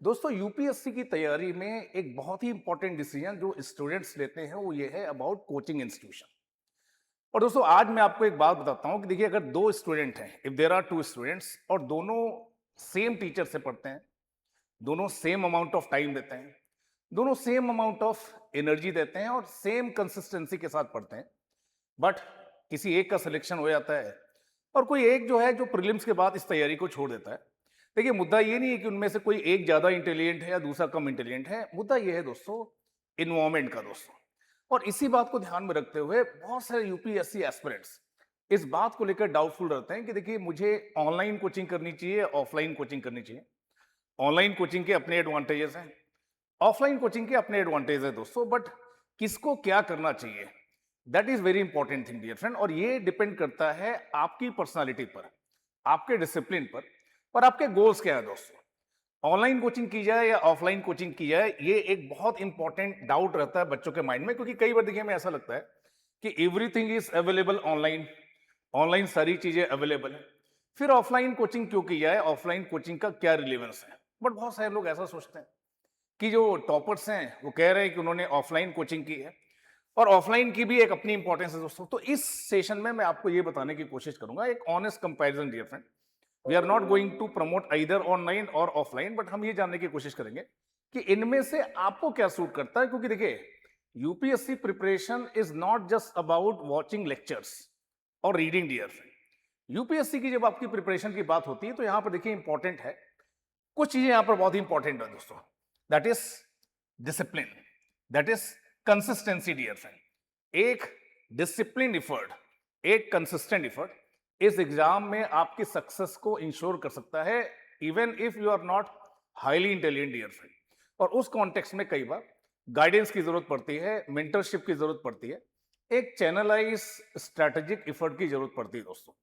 दोस्तों यूपीएससी की तैयारी में एक बहुत ही इंपॉर्टेंट डिसीजन जो स्टूडेंट्स लेते हैं वो ये है अबाउट कोचिंग इंस्टीट्यूशन। और दोस्तों आज मैं आपको एक बात बताता हूँ कि देखिए अगर दो स्टूडेंट हैं, if there are two students और दोनों सेम टीचर से पढ़ते हैं, दोनों सेम अमाउंट ऑफ टाइम देते हैं, दोनों सेम अमाउंट ऑफ एनर्जी देते हैं और सेम कंसिस्टेंसी के साथ पढ़ते हैं, बट किसी एक का सिलेक्शन हो जाता है और कोई एक जो है जो प्रीलिम्स के बाद इस तैयारी को छोड़ देता है। देखिए मुद्दा ये नहीं है कि उनमें से कोई एक ज्यादा इंटेलिजेंट है या दूसरा कम इंटेलिजेंट है, मुद्दा ये है दोस्तों इन्वायरमेंट का दोस्तों। और इसी बात को ध्यान में रखते हुए बहुत सारे यूपीएससी एस्पिरेंट्स इस बात को लेकर डाउटफुल रहते हैं कि देखिए मुझे ऑनलाइन कोचिंग करनी चाहिए, ऑफलाइन कोचिंग करनी चाहिए। ऑनलाइन कोचिंग के अपने एडवांटेजेस हैं, ऑफलाइन कोचिंग के अपने एडवांटेज है दोस्तों, बट किसको क्या करना चाहिए that is very important thing dear friend. और ये डिपेंड करता है आपकी पर्सनालिटी पर, आपके डिसिप्लिन पर और आपके गोल्स क्या है दोस्तों। ऑनलाइन कोचिंग की जाए या ऑफलाइन कोचिंग की जाए, ये एक बहुत इंपॉर्टेंट डाउट रहता है बच्चों के माइंड में, क्योंकि कई बार देखिए हमें ऐसा लगता है कि everything is available online, online सारी चीजें अवेलेबल है, फिर ऑफलाइन कोचिंग क्यों की जाए, ऑफलाइन कोचिंग का क्या रिलेवेंस है। बट बहुत सारे लोग ऐसा सोचते हैं कि जो टॉपर्स हैं वो कह रहे हैं कि उन्होंने ऑफलाइन कोचिंग की है और ऑफलाइन की भी एक अपनी इंपॉर्टेंस है दोस्तों। तो इस सेशन में मैं आपको ये बताने की कोशिश करूंगा एक honest comparison dear friend. We are not going to promote either online और ऑफलाइन, बट हम ये जानने की कोशिश करेंगे कि इनमें से आपको क्या सूट करता है। क्योंकि देखिए UPSC preparation is not just about watching lectures और रीडिंग डियर फ्रेंड। यूपीएससी की जब आपकी प्रिपरेशन की बात होती है तो यहां पर देखिए इंपॉर्टेंट है, कुछ चीजें यहां पर बहुत ही इंपॉर्टेंट है दोस्तों। That is discipline, that is consistency dear friend. एक डिसिप्लिन एफर्ट, एक कंसिस्टेंट एफर्ट इस एग्जाम में आपकी सक्सेस को इंश्योर कर सकता है, even if you are not highly intelligent dear friend. और उस कॉन्टेक्स्ट में कई बार गाइडेंस की जरूरत पड़ती है, मेंटरशिप की जरूरत पड़ती है, एक चैनलाइज स्ट्रेटेजिक एफर्ट की जरूरत पड़ती है दोस्तों।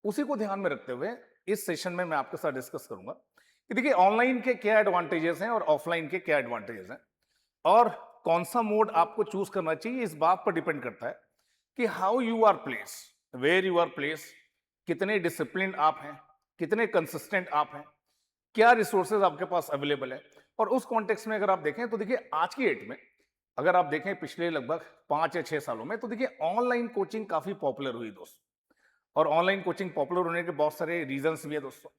उसी को ध्यान में रखते हुए इस सेशन में मैं आपके साथ डिस्कस करूंगा कि देखिए ऑनलाइन के क्या एडवांटेजेस हैं और ऑफलाइन के क्या एडवांटेजेस हैं, और कौन सा मोड आपको चूज करना चाहिए इस बात पर डिपेंड करता है कि how you are place, where you are place, कितने डिसिप्लिन आप हैं, कितने कंसिस्टेंट आप हैं, क्या रिसोर्सेज आपके पास अवेलेबल है। और उस कॉन्टेक्स्ट में अगर आप देखें तो देखिए आज की डेट में अगर आप देखें पिछले लगभग 5 या 6 सालों में, तो देखिए ऑनलाइन कोचिंग काफी पॉपुलर हुई दोस्तों। और ऑनलाइन कोचिंग पॉपुलर होने के बहुत सारे रीजंस भी है दोस्तों।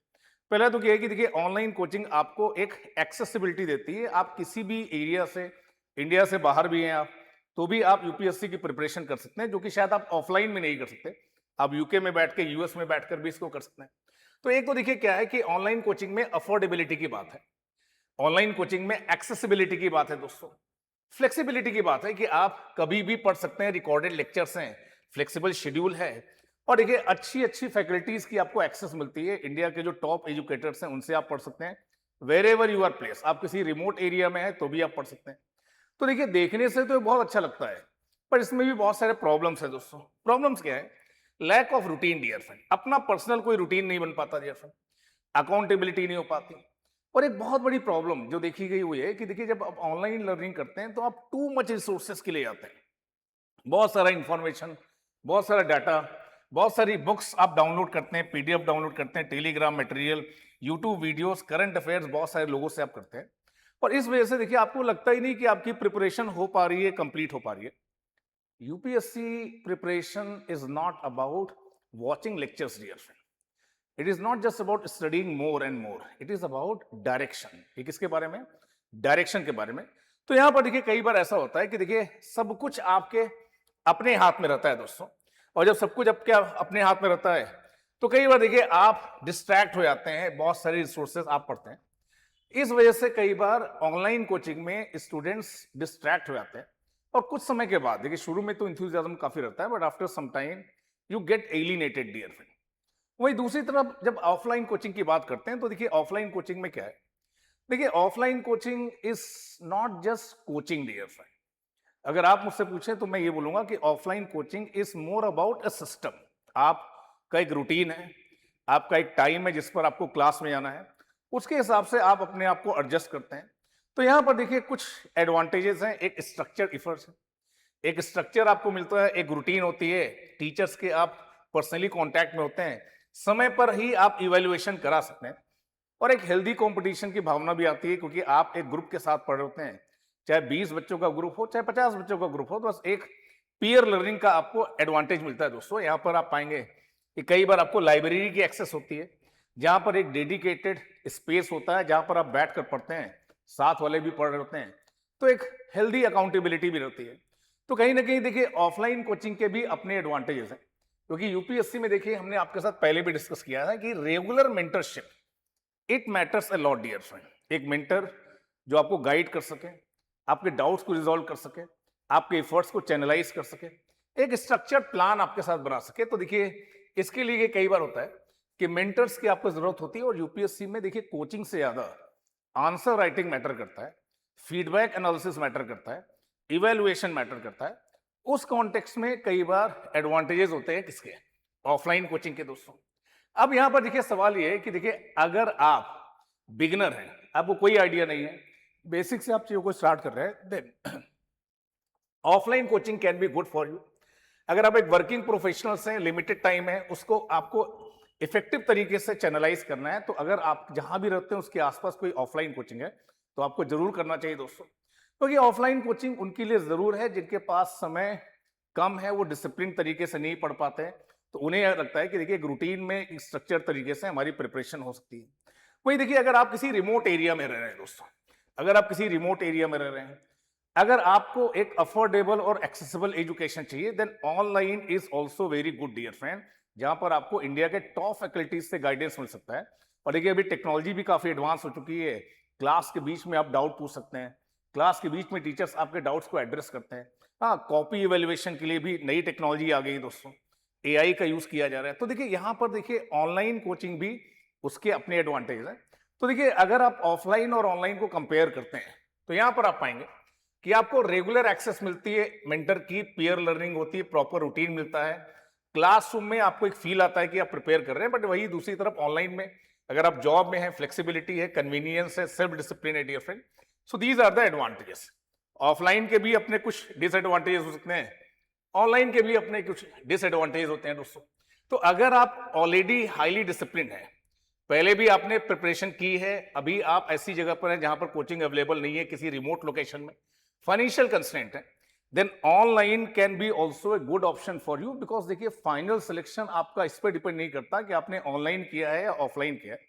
पहला तो क्या है कि देखिए ऑनलाइन कोचिंग आपको एक एक्सेसिबिलिटी देती है, आप किसी भी एरिया से, इंडिया से बाहर भी हैं आप, तो भी आप यूपीएससी की प्रिपरेशन कर सकते हैं, जो कि शायद आप ऑफलाइन में नहीं कर सकते। आप यूके में बैठ के, यूएस में बैठकर भी इसको कर सकते हैं। तो एक तो देखिए क्या है कि ऑनलाइन कोचिंग में अफोर्डेबिलिटी की बात है, ऑनलाइन कोचिंग में एक्सेसिबिलिटी की बात है दोस्तों, फ्लेक्सिबिलिटी की बात है कि आप कभी भी पढ़ सकते हैं, रिकॉर्डेड लेक्चर्स हैं, फ्लेक्सिबल शेड्यूल है। और देखिए अच्छी अच्छी फैकल्टीज की आपको एक्सेस मिलती है, इंडिया के जो टॉप एजुकेटर्स हैं उनसे आप पढ़ सकते हैं, wherever you are place, आप किसी रिमोट एरिया में है तो भी आप पढ़ सकते हैं। तो देखिए देखने से तो ये बहुत अच्छा लगता है, पर इसमें भी बहुत सारे प्रॉब्लम्स है दोस्तों। प्रॉब्लम्स क्या है? Lack of routine dear friend, अपना पर्सनल कोई रूटीन नहीं बन पाता डियर फ्रेंड, अकाउंटेबिलिटी नहीं हो पाती। और एक बहुत बड़ी प्रॉब्लम जो देखी गई वो ये है कि देखिए जब आप ऑनलाइन लर्निंग करते हैं तो आप टू मच रिसोर्सेस के लिए जाते हैं, बहुत सारा इंफॉर्मेशन, बहुत सारा डाटा, बहुत सारी बुक्स आप डाउनलोड करते हैं, पीडीएफ डाउनलोड करते हैं, Telegram material, YouTube videos, current affairs बहुत सारे लोगों से आप करते हैं। और इस वजह से देखिए आपको लगता ही नहीं कि आपकी प्रिपरेशन हो पा रही है, कंप्लीट हो पा रही है। UPSC preparation is not about watching lectures dear friend, it is not just about studying more and more, it is about direction. ये किसके बारे में? डायरेक्शन के बारे में। तो यहां पर देखिए कई बार ऐसा होता है कि देखिए सब कुछ आपके अपने हाथ में रहता है दोस्तों, और जब सब कुछ आपके अपने हाथ में रहता है तो कई बार देखिए आप डिस्ट्रैक्ट हो जाते हैं, बहुत सारे रिसोर्सेज आप पढ़ते हैं। इस वजह से कई बार ऑनलाइन कोचिंग में स्टूडेंट्स डिस्ट्रैक्ट हो जाते हैं, और कुछ समय के बाद देखिए शुरू में तो इंथुजियाज्म काफी रहता है, but after some time you get alienated dear friend. वही दूसरी तरफ जब ऑफलाइन कोचिंग की बात करते हैं तो देखिए ऑफलाइन कोचिंग में क्या है? देखिए offline coaching is not just coaching dear friend. अगर आप मुझसे पूछें तो मैं ये बोलूंगा कि offline coaching is more about a system. आपका एक रूटीन है, आपका एक टाइम है जिस पर आपको क्लास में जाना है, उसके हिसाब से आप अपने आप को एडजस्ट करते हैं। तो यहां पर देखिए कुछ एडवांटेजेस हैं, एक स्ट्रक्चर इफर्ट्स है, एक स्ट्रक्चर आपको मिलता है, एक रूटीन होती है, टीचर्स के आप पर्सनली कांटेक्ट में होते हैं, समय पर ही आप इवैल्यूएशन करा सकते हैं। और एक हेल्दी कंपटीशन की भावना भी आती है, क्योंकि आप एक ग्रुप के साथ पढ़ रहे होते हैं, चाहे 20 बच्चों का ग्रुप हो, चाहे 50 बच्चों का ग्रुप हो, तो बस एक पीयर लर्निंग का आपको एडवांटेज मिलता है दोस्तों। यहाँ पर आप पाएंगे कि कई बार आपको लाइब्रेरी की एक्सेस होती है, जहाँ पर एक डेडिकेटेड स्पेस होता है, जहाँ पर आप बैठ कर पढ़ते हैं, साथ वाले भी पढ़ रहे होते हैं, तो एक हेल्दी अकाउंटेबिलिटी भी रहती है। तो कहीं ना कहीं देखिए ऑफलाइन कोचिंग के भी अपने एडवांटेजेस हैं, क्योंकि यूपीएससी में देखिए हमने आपके साथ पहले भी डिस्कस किया है कि regular mentorship it matters a lot dear friend. एक मेंटर जो आपको गाइड कर सके, आपके डाउट्स को रिजॉल्व कर सके, आपके एफर्ट्स को चैनलाइज कर सके, एक स्ट्रक्चर्ड प्लान आपके साथ बना सके। तो देखिए इसके लिए कई बार होता है कि मेंटर्स की आपको जरूरत होती है, और यूपीएससी में देखिए कोचिंग से ज्यादा आंसर राइटिंग मैटर करता है, फीडबैक एनालिसिस मैटर करता है, इवेल्युएशन मैटर करता है। उस कॉन्टेक्स्ट में कई बार एडवांटेजेस होते हैं किसके, ऑफलाइन कोचिंग के दोस्तों। अब यहां पर देखिए सवाल ये है कि देखिए अगर आप बिगिनर हैं, आपको कोई आइडिया नहीं है, बेसिक से आप चीजों को स्टार्ट कर रहे हैं, then offline coaching can be good for you. अगर आप एक वर्किंग प्रोफेशनल्स हैं, लिमिटेड टाइम है, उसको आपको इफेक्टिव तरीके से चैनलाइज करना है, तो अगर आप जहां भी रहते हैं उसके आसपास कोई ऑफलाइन कोचिंग है तो आपको जरूर करना चाहिए दोस्तों। क्योंकि ऑफलाइन कोचिंग उनके लिए जरूर है जिनके पास समय कम है, वो डिसिप्लिन तरीके से नहीं पढ़ पाते हैं, तो उन्हें यह लगता है कि देखिए एक रूटीन में एक स्ट्रक्चर तरीके से हमारी प्रिपरेशन हो सकती है। वही देखिए अगर आप किसी रिमोट एरिया में रह रहे हैं दोस्तों, अगर आप किसी रिमोट एरिया में रह रहे हैं, अगर आपको एक अफोर्डेबल और एक्सेसिबल एजुकेशन चाहिए, then online is also very good dear friend, जहां पर आपको इंडिया के टॉप फैकल्टीज से गाइडेंस मिल सकता है। और देखिए अभी टेक्नोलॉजी भी काफी एडवांस हो चुकी है, क्लास के बीच में आप डाउट पूछ सकते हैं, क्लास के बीच में टीचर्स आपके डाउट्स को एड्रेस करते हैं। हाँ, कॉपी इवेल्युएशन के लिए भी नई टेक्नोलॉजी आ गई दोस्तों, एआई का यूज किया जा रहा है। तो देखिए यहाँ पर देखिए ऑनलाइन कोचिंग भी उसके अपने एडवांटेज है। तो देखिए अगर आप ऑफलाइन और ऑनलाइन को कंपेयर करते हैं, तो यहाँ पर आप पाएंगे कि आपको रेगुलर एक्सेस मिलती है मेंटर की, पीयर लर्निंग होती है, प्रॉपर रूटीन मिलता है, क्लासरूम में आपको एक फील आता है कि आप प्रिपेयर कर रहे हैं। बट वही दूसरी तरफ ऑनलाइन में अगर आप जॉब में हैं, फ्लेक्सिबिलिटी है, कन्वीनियंस है, सेल्फ डिसिप्लिन है dear friend. So these are the advantages. Offline के भी अपने कुछ डिसएडवांटेजेस हो सकते हैं, ऑनलाइन के भी अपने कुछ डिसएडवांटेज होते हैं दोस्तों। तो अगर आप ऑलरेडी हाईली डिसिप्लिन है, पहले भी आपने प्रिपरेशन की है, अभी आप ऐसी जगह पर हैं जहां पर कोचिंग अवेलेबल नहीं है, किसी रिमोट लोकेशन में, फाइनेंशियल कंस्ट्रेंट है, then online can be also a good option for you. Because देखिए फाइनल सिलेक्शन आपका इस पर डिपेंड नहीं करता कि आपने ऑनलाइन किया है या ऑफलाइन किया है।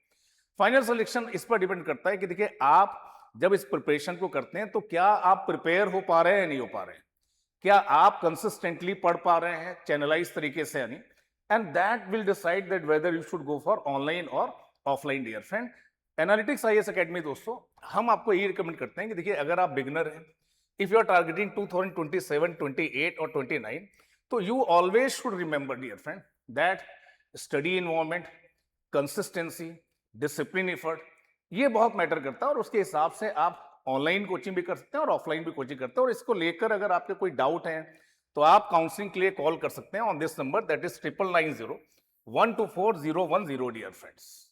फाइनल सिलेक्शन इस पर डिपेंड करता है कि देखिए आप जब इस प्रिपरेशन को करते हैं तो क्या आप प्रिपेयर हो पा रहे हैं या नहीं हो पा रहे हैं, क्या आप कंसिस्टेंटली पढ़ पा रहे हैं चैनलाइज तरीके से या नहीं, and that will decide that whether you should go for online और offline dear friend. Analytics IAS academy दोस्तों, हम आपको ये रिकमेंड करते हैं कि देखिए अगर आप बिगिनर हैं, इफ यू आर टारगेटिंग 2027, 28 और 29, तो you always should remember dear friend that study environment, consistency, discipline, effort, ये बहुत मैटर करता है। और उसके हिसाब से आप ऑनलाइन कोचिंग भी कर सकते हैं और ऑफलाइन भी कोचिंग करते हैं। और इसको लेकर अगर आपके कोई डाउट है तो आप काउंसलिंग के लिए कॉल कर सकते हैं on this number, that is 9990 124 010 dear friends.